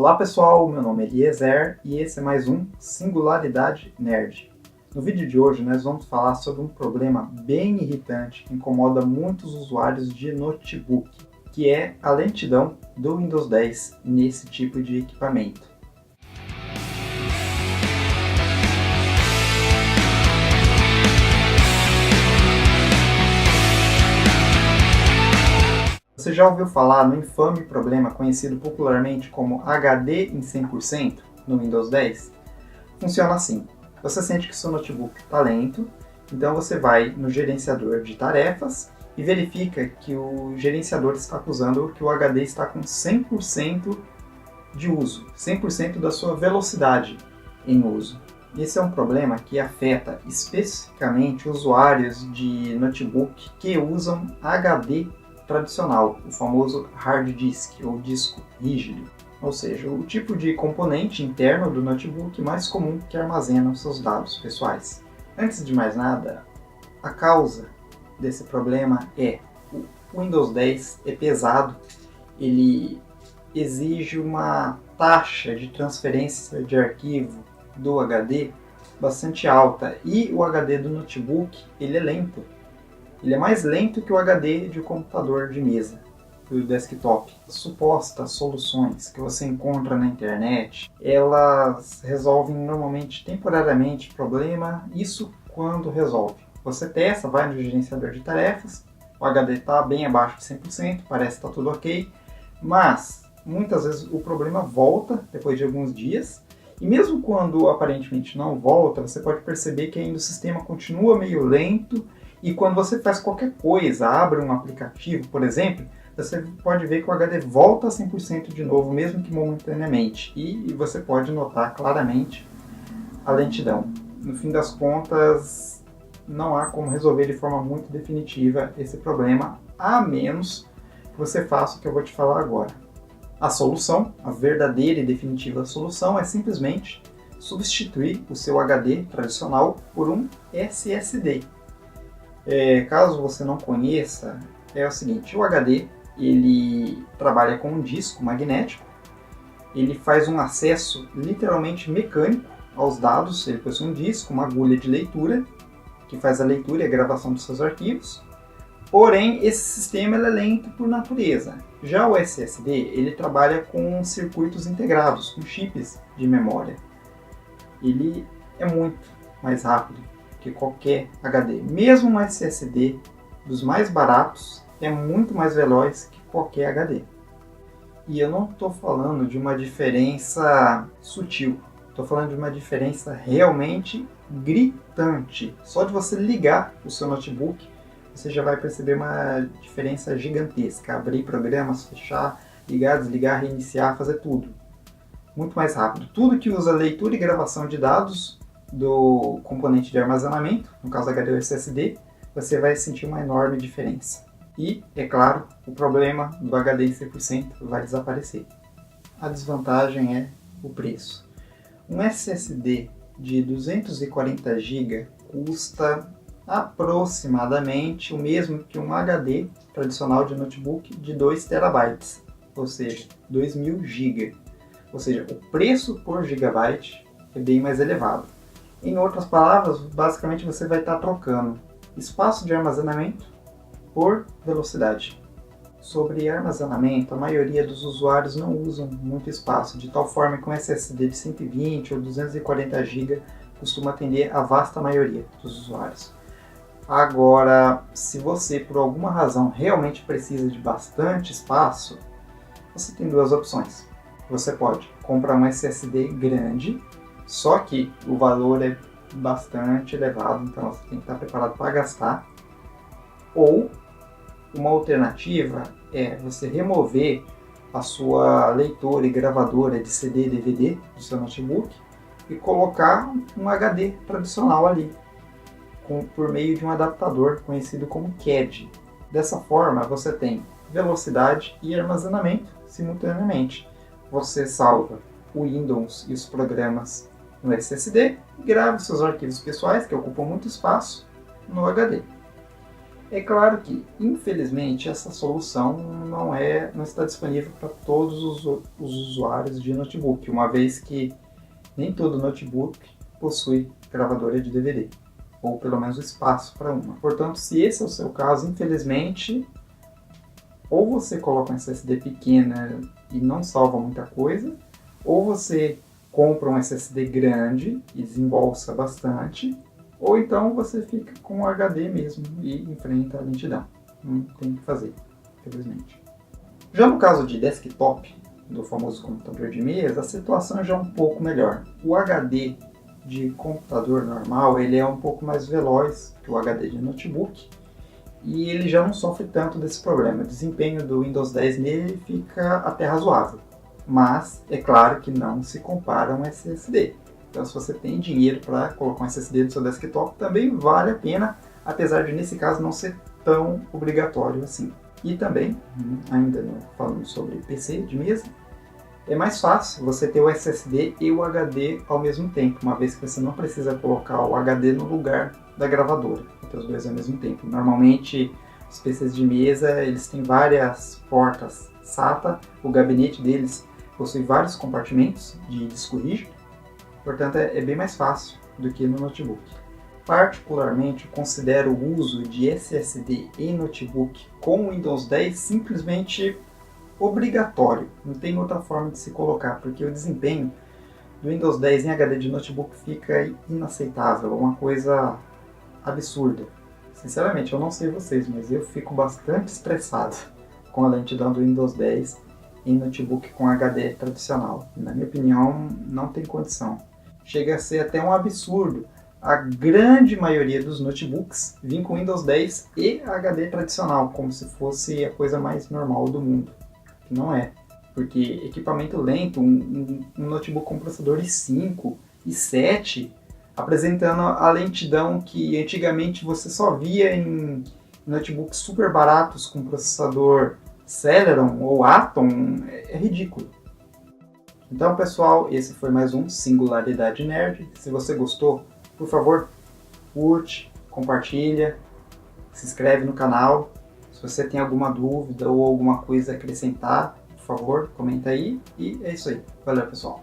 Olá pessoal, meu nome é Eliezer e esse é mais um Singularidade Nerd. No vídeo de hoje nós vamos falar sobre um problema bem irritante que incomoda muitos usuários de notebook, que é a lentidão do Windows 10 nesse tipo de equipamento. Você já ouviu falar no infame problema conhecido popularmente como HD em 100% no Windows 10? Funciona assim: você sente que seu notebook está lento, então você vai no gerenciador de tarefas e verifica que o gerenciador está acusando que o HD está com 100% de uso, 100% da sua velocidade em uso. Esse é um problema que afeta especificamente usuários de notebook que usam HD tradicional, o famoso hard disk ou disco rígido, ou seja, o tipo de componente interno do notebook mais comum que armazena os seus dados pessoais. Antes de mais nada, a causa desse problema é o Windows 10 é pesado, ele exige uma taxa de transferência de arquivo do HD bastante alta e o HD do notebook ele é lento. Ele é mais lento que o HD de um computador de mesa, do desktop. As supostas soluções que você encontra na internet, elas resolvem normalmente temporariamente o problema, isso quando resolve. Você testa, vai no gerenciador de tarefas, o HD está bem abaixo de 100%, parece que está tudo ok, mas muitas vezes o problema volta depois de alguns dias, e mesmo quando aparentemente não volta, você pode perceber que ainda o sistema continua meio lento. E quando você faz qualquer coisa, abre um aplicativo, por exemplo, você pode ver que o HD volta a 100% de novo, mesmo que momentaneamente. E você pode notar claramente a lentidão. No fim das contas, não há como resolver de forma muito definitiva esse problema, a menos que você faça o que eu vou te falar agora. A solução, a verdadeira e definitiva solução, é simplesmente substituir o seu HD tradicional por um SSD. Caso você não conheça, é o seguinte: o HD ele trabalha com um disco magnético, ele faz um acesso literalmente mecânico aos dados, ele possui um disco, uma agulha de leitura, que faz a leitura e a gravação dos seus arquivos, porém esse sistema é lento por natureza. Já o SSD ele trabalha com circuitos integrados, com chips de memória, ele é muito mais rápido que qualquer HD. Mesmo um SSD dos mais baratos é muito mais veloz que qualquer HD. E eu não estou falando de uma diferença sutil, estou falando de uma diferença realmente gritante. Só de você ligar o seu notebook, você já vai perceber uma diferença gigantesca. Abrir programas, fechar, ligar, desligar, reiniciar, fazer tudo. Muito mais rápido. Tudo que usa leitura e gravação de dados do componente de armazenamento, no caso HD ou SSD, você vai sentir uma enorme diferença. E, é claro, o problema do HD em 100% vai desaparecer. A desvantagem é o preço. Um SSD de 240 GB custa aproximadamente o mesmo que um HD tradicional de notebook de 2 TB, ou seja, 2000 GB. Ou seja, o preço por gigabyte é bem mais elevado. Em outras palavras, basicamente você vai estar trocando espaço de armazenamento por velocidade. Sobre armazenamento, a maioria dos usuários não usam muito espaço, de tal forma que um SSD de 120 ou 240 GB costuma atender a vasta maioria dos usuários. Agora, se você por alguma razão realmente precisa de bastante espaço, você tem duas opções. Você pode comprar um SSD grande, só que o valor é bastante elevado, então você tem que estar preparado para gastar. Ou uma alternativa é você remover a sua leitora e gravadora de CD e DVD do seu notebook e colocar um HD tradicional ali, por meio de um adaptador conhecido como CAD. Dessa forma você tem velocidade e armazenamento simultaneamente. Você salva o Windows e os programas no SSD e grava seus arquivos pessoais, que ocupam muito espaço, no HD. É claro que, infelizmente, essa solução não está disponível para todos os usuários de notebook, uma vez que nem todo notebook possui gravadora de DVD, ou pelo menos espaço para uma. Portanto, se esse é o seu caso, infelizmente, ou você coloca um SSD pequena e não salva muita coisa, ou você compra um SSD grande e desembolsa bastante, ou então você fica com o HD mesmo e enfrenta a lentidão. Não tem o que fazer, infelizmente. Já no caso de desktop, do famoso computador de mesa, a situação já é um pouco melhor. O HD de computador normal, ele é um pouco mais veloz que o HD de notebook, e ele já não sofre tanto desse problema. O desempenho do Windows 10 nele fica até razoável, mas é claro que não se compara a um SSD. Então, se você tem dinheiro para colocar um SSD no seu desktop, também vale a pena, apesar de nesse caso não ser tão obrigatório assim. E também, ainda falando sobre PC de mesa, é mais fácil você ter o SSD e o HD ao mesmo tempo, uma vez que você não precisa colocar o HD no lugar da gravadora, ter os dois ao mesmo tempo. Normalmente, os PCs de mesa eles têm várias portas SATA, o gabinete deles possui vários compartimentos de disco rígido, portanto é bem mais fácil do que no notebook. Particularmente, eu considero o uso de SSD em notebook com Windows 10 simplesmente obrigatório, não tem outra forma de se colocar, porque o desempenho do Windows 10 em HD de notebook fica inaceitável, uma coisa absurda. Sinceramente, eu não sei vocês, mas eu fico bastante estressado com a lentidão do Windows 10 em notebook com HD tradicional. Na minha opinião, não tem condição. Chega a ser até um absurdo a grande maioria dos notebooks vir com Windows 10 e HD tradicional, como se fosse a coisa mais normal do mundo. Não é, porque equipamento lento, um notebook com processador i5, i7, apresentando a lentidão que antigamente você só via em notebooks super baratos com processador Celeron ou Atom, é ridículo. Então, pessoal, esse foi mais um Singularidade Nerd. Se você gostou, por favor, curte, compartilha, se inscreve no canal. Se você tem alguma dúvida ou alguma coisa a acrescentar, por favor, comenta aí. E é isso aí. Valeu, pessoal.